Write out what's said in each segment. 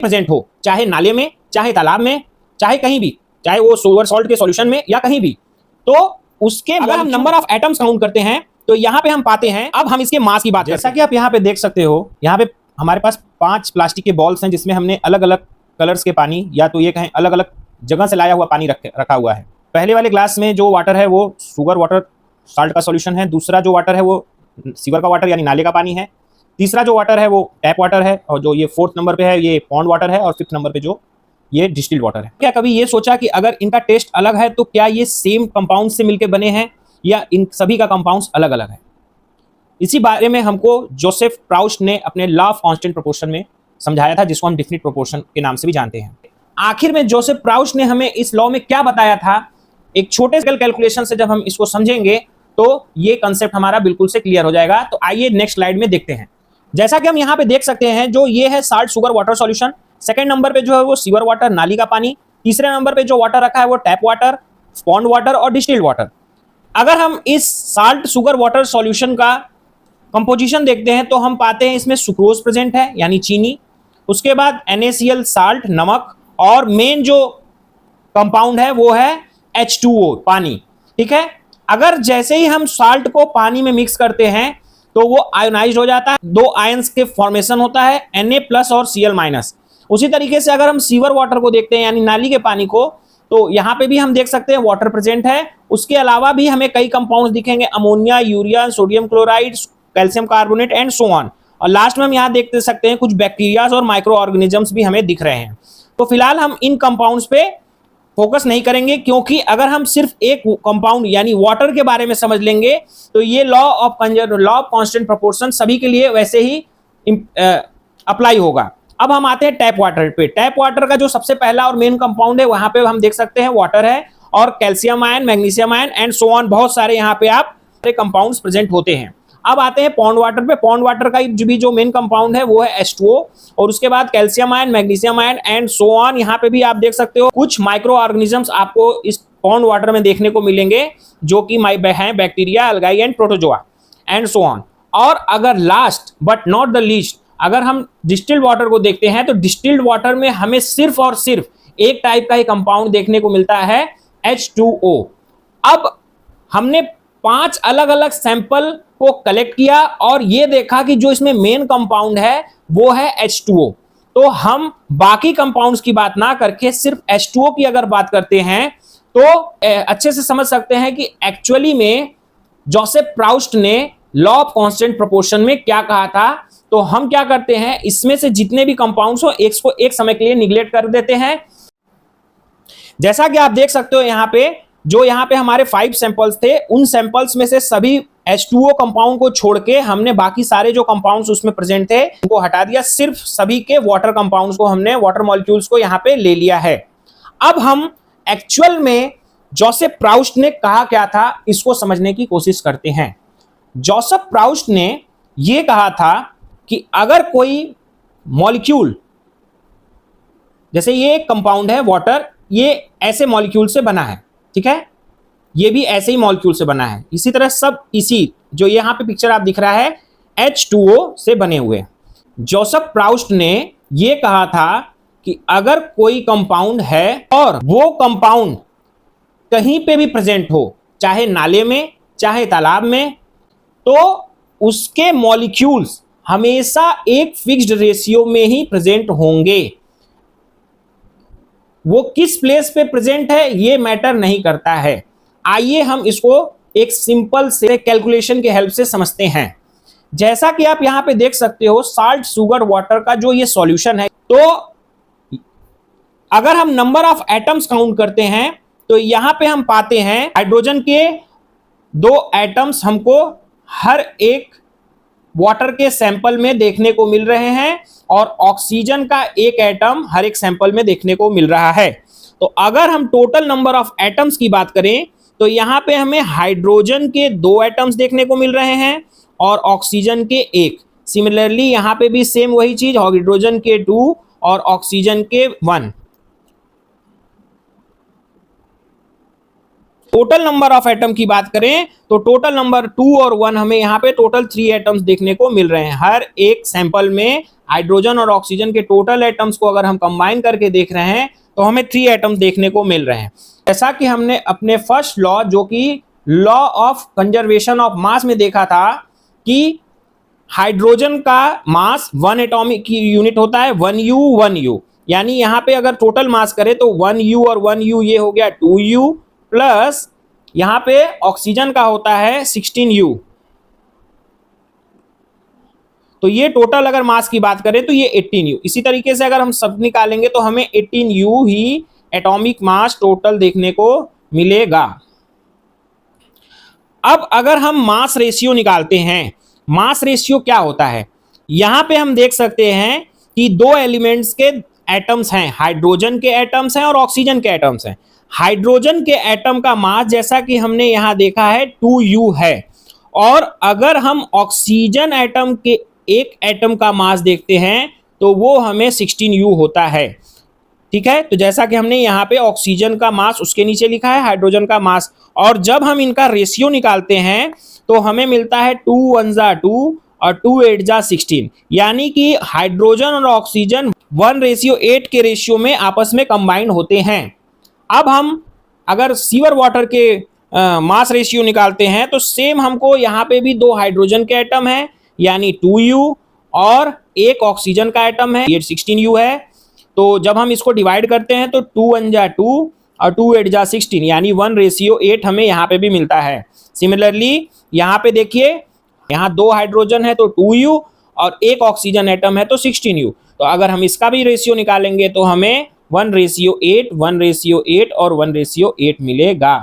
Present हो, चाहे नाले में, चाहे तालाब में, चाहे कहीं भी, चाहे वो सोलर सॉल्ट के सॉल्यूशन में या कहीं भी, तो उसके अगर हम नंबर ऑफ एटम्स काउंट करते हैं तो यहां पे हम पाते हैं, अब हम इसके मास की बात करते हैं। जैसा कि आप यहां पे देख सकते हो, यहां पे हमारे पास 5 प्लास्टिक के बॉल्स हैं जिसमें हमने अलग अलग कलर्स के पानी या तो ये कहें अलग अलग जगह से लाया हुआ पानी रखा हुआ है। पहले वाले ग्लास में जो वाटर है वो शुगर वाटर साल्ट का सॉल्यूशन है, दूसरा जो वाटर है वो सीवर का वाटर यानी नाले का पानी है, तीसरा जो वाटर है वो टैप वाटर है, और जो ये 4th नंबर पे है ये पॉन्ड वाटर है, और 5th नंबर पे जो ये डिस्टिल्ड वाटर है। क्या कभी ये सोचा कि अगर इनका टेस्ट अलग है तो क्या ये सेम कंपाउंड से मिलकर बने हैं या इन सभी का कंपाउंड्स अलग अलग है? इसी बारे में हमको जोसेफ प्राउस्ट ने अपने लॉ ऑफ कांस्टेंट प्रोपोर्शन में समझाया था, जिसको हम डेफिनिट प्रोपोर्शन के नाम से भी जानते हैं। आखिर में जोसेफ प्राउस्ट ने हमें इस लॉ में क्या बताया था, एक छोटे से कैलकुलेशन से जब हम इसको समझेंगे तो ये कंसेप्ट हमारा बिल्कुल से क्लियर हो जाएगा। तो आइए नेक्स्ट स्लाइड में देखते हैं। जैसा कि हम यहाँ पे देख सकते हैं, जो ये है salt sugar water solution, second number पे जो है वो सीवर वाटर नाली का पानी, तीसरे नंबर पे जो वाटर रखा है वो टैप वाटर, पॉन्ड वाटर और डिस्टिल्ड वाटर। अगर हम इस साल्ट शुगर वाटर सॉल्यूशन का कंपोजिशन देखते हैं तो हम पाते हैं इसमें सुक्रोज प्रेजेंट है यानी चीनी, उसके बाद NaCl साल्ट नमक, और मेन जो कंपाउंड है वो है H2O पानी। ठीक है, अगर जैसे ही हम साल्ट को पानी में मिक्स करते हैं तो वो आयोनाइज्ड हो जाता है, 2 आयंस के फॉर्मेशन होता है Na+ और Cl-। उसी तरीके से अगर हम सीवर वाटर को देखते हैं यानी नाली के पानी को, तो यहां पे भी हम देख सकते हैं वाटर प्रेजेंट है। उसके अलावा भी हमें कई कंपाउंड्स दिखेंगे, ammonia, urea, sodium chloride, calcium carbonate and so on. और लास्ट में हम यहाँ देख सकते हैं कुछ बैक्टीरियाज और माइक्रो ऑर्गेनिजम्स भी हमें दिख रहे हैं। तो फिलहाल हम इन कंपाउंड्स पे फोकस नहीं करेंगे, क्योंकि अगर हम सिर्फ एक कंपाउंड यानी वाटर के बारे में समझ लेंगे तो ये लॉ ऑफ कांस्टेंट प्रोपोर्शन सभी के लिए वैसे ही अप्लाई होगा। अब हम आते हैं टैप वाटर पे। टैप वाटर का जो सबसे पहला और मेन कंपाउंड है वहां पे हम देख सकते हैं वाटर है, और calcium ion, magnesium ion and so on, बहुत सारे यहाँ पे आप कंपाउंड्स प्रेजेंट होते हैं। अब आते हैं पॉन्ड वाटर पे। पॉन्ड वाटर का भी जो मेन कंपाउंड है वो है H2O, और उसके बाद calcium ion, magnesium ion and so on. यहाँ पे भी आप देख सकते हो कुछ माइक्रो ऑर्गेनिजम्स आपको इस पॉन्ड वाटर में देखने को मिलेंगे, जो कि हैं bacteria, अलगाई and protozoa and so on. और अगर last but not the least अगर हम डिस्टिल्ड वाटर को देखते हैं तो डिस्टिल्ड वाटर में हमें सिर्फ और सिर्फ एक टाइप का ही कंपाउंड देखने को मिलता है, H2O। अब हमने 5 अलग अलग सैंपल को कलेक्ट किया और ये देखा कि जो इसमें मेन कंपाउंड है वो है H2O। तो हम बाकी कंपाउंड्स की बात ना करके सिर्फ H2O की अगर बात करते हैं तो अच्छे से समझ सकते हैं कि एक्चुअली में जोसेफ प्राउस्ट ने लॉ ऑफ कांस्टेंट प्रोपोर्शन में क्या कहा था। तो हम क्या करते हैं, इसमें से जितने भी कंपाउंड्स हो को एक समय के लिए निगलेक्ट कर देते हैं। जैसा कि आप देख सकते हो यहाँ पे हमारे 5 सैंपल्स थे, उन सैंपल्स में से सभी H2O कंपाउंड को छोड़ के हमने बाकी सारे जो कंपाउंड्स उसमें प्रेजेंट थे उनको हटा दिया, सिर्फ सभी के वाटर कंपाउंड्स को हमने, वाटर मॉलिक्यूल्स को यहाँ पे ले लिया है। अब हम एक्चुअल में जोसेफ प्राउस्ट ने कहा क्या था इसको समझने की कोशिश करते हैं। जोसेफ प्राउस्ट ने यह कहा था कि अगर कोई मॉलिक्यूल, जैसे ये एक कंपाउंड है वाटर, ये ऐसे मॉलिक्यूल से बना है, ठीक है, ये भी ऐसे ही मॉलिक्यूल से बना है, इसी तरह सब इसी जो यहाँ पे पिक्चर आप दिख रहा है H2O से बने हुए। जोसेफ प्राउस्ट ने ये कहा था कि अगर कोई कंपाउंड है और वो कंपाउंड कहीं पे भी प्रेजेंट हो, चाहे नाले में चाहे तालाब में, तो उसके मॉलिक्यूल्स हमेशा एक फिक्स्ड रेशियो में ही प्रेजेंट होंगे। वो किस प्लेस पे प्रेजेंट है ये मैटर नहीं करता है। आइए हम इसको एक सिंपल से कैलकुलेशन के हेल्प से समझते हैं। जैसा कि आप यहां पे देख सकते हो साल्ट शुगर वाटर का जो ये सॉल्यूशन है, तो अगर हम नंबर ऑफ एटम्स काउंट करते हैं तो यहां पे हम पाते हैं हाइड्रोजन के 2 एटम्स हमको हर एक वाटर के सैंपल में देखने को मिल रहे हैं, और ऑक्सीजन का 1 एटम हर एक सैंपल में देखने को मिल रहा है। तो अगर हम टोटल नंबर ऑफ एटम्स की बात करें तो यहां पे हमें हाइड्रोजन के 2 एटम्स देखने को मिल रहे हैं और ऑक्सीजन के 1। सिमिलरली यहां पे भी सेम वही चीज, हाइड्रोजन के 2 और ऑक्सीजन के 1। टोटल नंबर ऑफ एटम की बात करें तो टोटल नंबर 2 और 1 हमें यहाँ पे टोटल 3 एटम्स देखने को मिल रहे हैं। हर एक सैंपल में हाइड्रोजन और ऑक्सीजन के टोटल एटम्स को अगर हम कंबाइन करके देख रहे हैं तो हमें 3 एटम्स देखने को मिल रहे हैं। जैसा कि हमने अपने फर्स्ट लॉ जो कि law of conservation of mass में देखा था कि हाइड्रोजन का मास 1 एटॉमिक की यूनिट होता है 1U यानी यहाँ पे अगर टोटल मास करें तो 1U और 1U ये हो गया 2U प्लस यहाँ पे ऑक्सीजन का होता है 16U। तो ये टोटल अगर मास की बात करें तो ये 18U। इसी तरीके से अगर हम सब निकालेंगे तो हमें 18U ही एटॉमिक मास टोटल देखने को मिलेगा। अब अगर हम मास रेशियो निकालते हैं, मास रेशियो क्या होता है, यहां पे हम देख सकते हैं कि दो एलिमेंट्स के एटम्स हैं, हाइड्रोजन के एटम्स हैं और ऑक्सीजन के एटम्स हैं। हाइड्रोजन के एटम का मास जैसा कि हमने यहां देखा है 2U है, और अगर हम ऑक्सीजन एटम के एक एटम का मास देखते हैं तो वो हमें 16U होता है। ठीक है, तो जैसा कि हमने यहाँ पे ऑक्सीजन का मास उसके नीचे लिखा है, हाइड्रोजन का मास, और जब हम इनका रेशियो निकालते हैं तो हमें मिलता है 2 1 जा 2 और 2 8 जा 16, यानी कि हाइड्रोजन और ऑक्सीजन 1:8 के रेशियो में आपस में कंबाइंड होते हैं। अब हम अगर सीवर वाटर के मास रेशियो निकालते हैं तो सेम हमको यहाँ पे भी दो हाइड्रोजन के एटम है यानी 2U और एक ऑक्सीजन का एटम है ये 16U है। तो जब हम इसको डिवाइड करते हैं तो 2 1 जा 2 और 2 8 जा 16 यानी 1:8 हमें यहाँ पे भी मिलता है। सिमिलरली यहाँ पे देखिए, यहाँ दो हाइड्रोजन है तो 2U और एक ऑक्सीजन एटम है तो 16U। तो अगर हम इसका भी रेशियो निकालेंगे तो हमें 1:8 1:8 और 1:8 मिलेगा।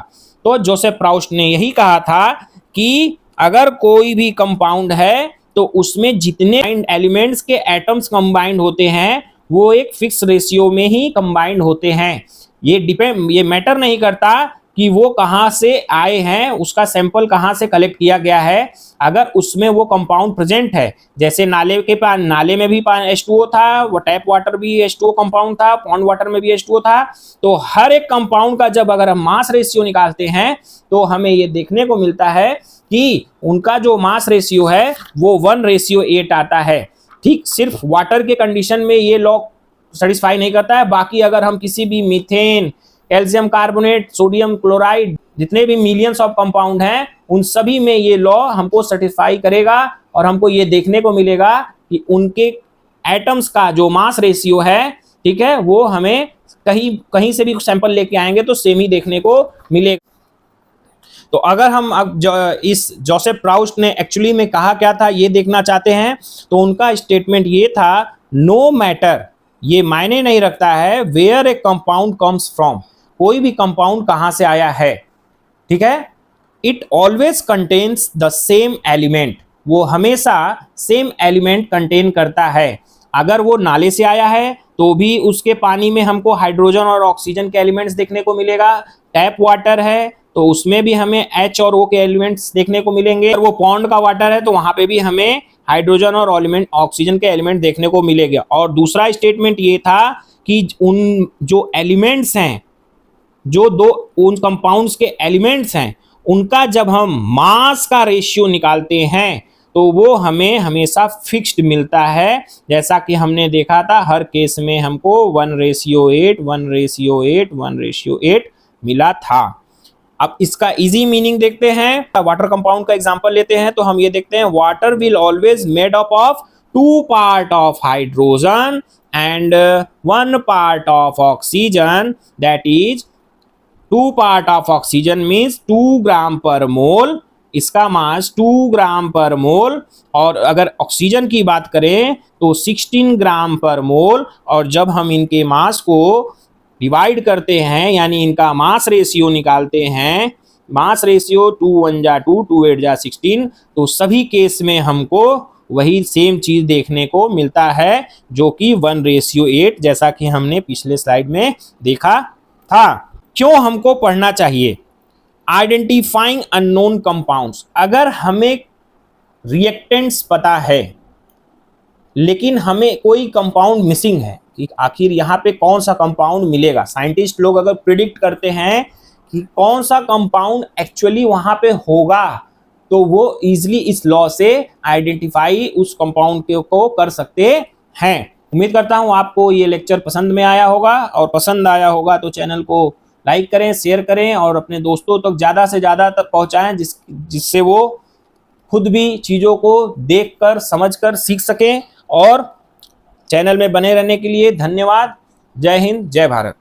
तो जोसेफ प्राउस्ट ने यही कहा था कि अगर कोई भी कंपाउंड है तो उसमें जितने एलिमेंट्स के एटम्स कंबाइंड होते हैं वो एक फिक्स रेशियो में ही कंबाइंड होते हैं। ये मैटर नहीं करता कि वो कहाँ से आए हैं, उसका सैंपल कहाँ से कलेक्ट किया गया है, अगर उसमें वो कंपाउंड प्रेजेंट है। जैसे नाले में भी H2O था, वो टैप वाटर भी H2O कंपाउंड था, पॉन्ड वाटर में भी H2O था। तो हर एक कंपाउंड का जब अगर हम मास रेशियो निकालते हैं तो हमें ये देखने को मिलता है कि उनका जो मास रेशियो है वो 1:8 आता है। ठीक, सिर्फ वाटर के कंडीशन में ये लॉ सेटिस्फाई नहीं करता है, बाकी अगर हम किसी भी methane, calcium carbonate, sodium chloride, जितने भी मिलियंस ऑफ कंपाउंड हैं उन सभी में ये लॉ हमको सेटिस्फाई करेगा और हमको ये देखने को मिलेगा कि उनके एटम्स का जो मास रेशियो है, ठीक है, वो हमें कहीं से भी सैंपल लेके आएंगे तो सेम ही देखने को मिलेगा। तो अगर हम अब इस जोसेफ प्राउस्ट ने एक्चुअली में कहा क्या था ये देखना चाहते हैं तो उनका स्टेटमेंट ये था, नो मैटर, ये मायने नहीं रखता है where a compound comes from, कोई भी कंपाउंड कहां से आया है, ठीक है, it always contains the same element, वो हमेशा सेम एलिमेंट कंटेन करता है। अगर वो नाले से आया है तो भी उसके पानी में हमको हाइड्रोजन और ऑक्सीजन के एलिमेंट्स देखने को मिलेगा, टैप वाटर है तो उसमें भी हमें H और O के एलिमेंट्स देखने को मिलेंगे, और वो पॉन्ड का वाटर है तो वहां पे भी हमें हाइड्रोजन और ऑक्सीजन के एलिमेंट देखने को मिलेगा। और दूसरा स्टेटमेंट ये था कि उन जो एलिमेंट्स हैं, जो दो उन कंपाउंड्स के एलिमेंट्स हैं, उनका जब हम मास का रेशियो निकालते हैं तो वो हमें हमेशा फिक्स्ड मिलता है। जैसा कि हमने देखा था हर केस में हमको 1:8 1:8 1:8 मिला था। अब इसका इजी मीनिंग देखते हैं। वाटर कंपाउंड का एग्जांपल लेते हैं तो हम ये देखते हैं, water will always made up of 2 part of hydrogen and 1 part of oxygen, that is 2 part of oxygen means 2 ग्राम पर मोल, इसका मास 2 ग्राम पर मोल, और अगर ऑक्सीजन की बात करें तो 16 ग्राम पर मोल। और जब हम इनके मास को डिवाइड करते हैं यानी इनका मास रेशियो निकालते हैं, मास रेशियो 2 1 जा 2 2 8 जा 16, तो सभी केस में हमको वही सेम चीज देखने को मिलता है जो कि 1:8, जैसा कि हमने पिछले स्लाइड में देखा था। क्यों हमको पढ़ना चाहिए? आइडेंटिफाइंग अननोन कंपाउंड्स, अगर हमें रिएक्टेंट्स पता है लेकिन हमें कोई कंपाउंड मिसिंग है कि आखिर यहाँ पे कौन सा कंपाउंड मिलेगा, साइंटिस्ट लोग अगर प्रिडिक्ट करते हैं कि कौन सा कंपाउंड एक्चुअली वहां पे होगा, तो वो इजिली इस लॉ से आइडेंटिफाई उस कंपाउंड को कर सकते हैं। उम्मीद करता हूं आपको ये लेक्चर पसंद में आया होगा, और पसंद आया होगा तो चैनल को लाइक करें, शेयर करें और अपने दोस्तों तक ज़्यादा से ज़्यादा तक पहुंचाएं, जिससे वो खुद भी चीज़ों को देखकर समझकर सीख सकें। और चैनल में बने रहने के लिए धन्यवाद। जय हिंद, जय भारत।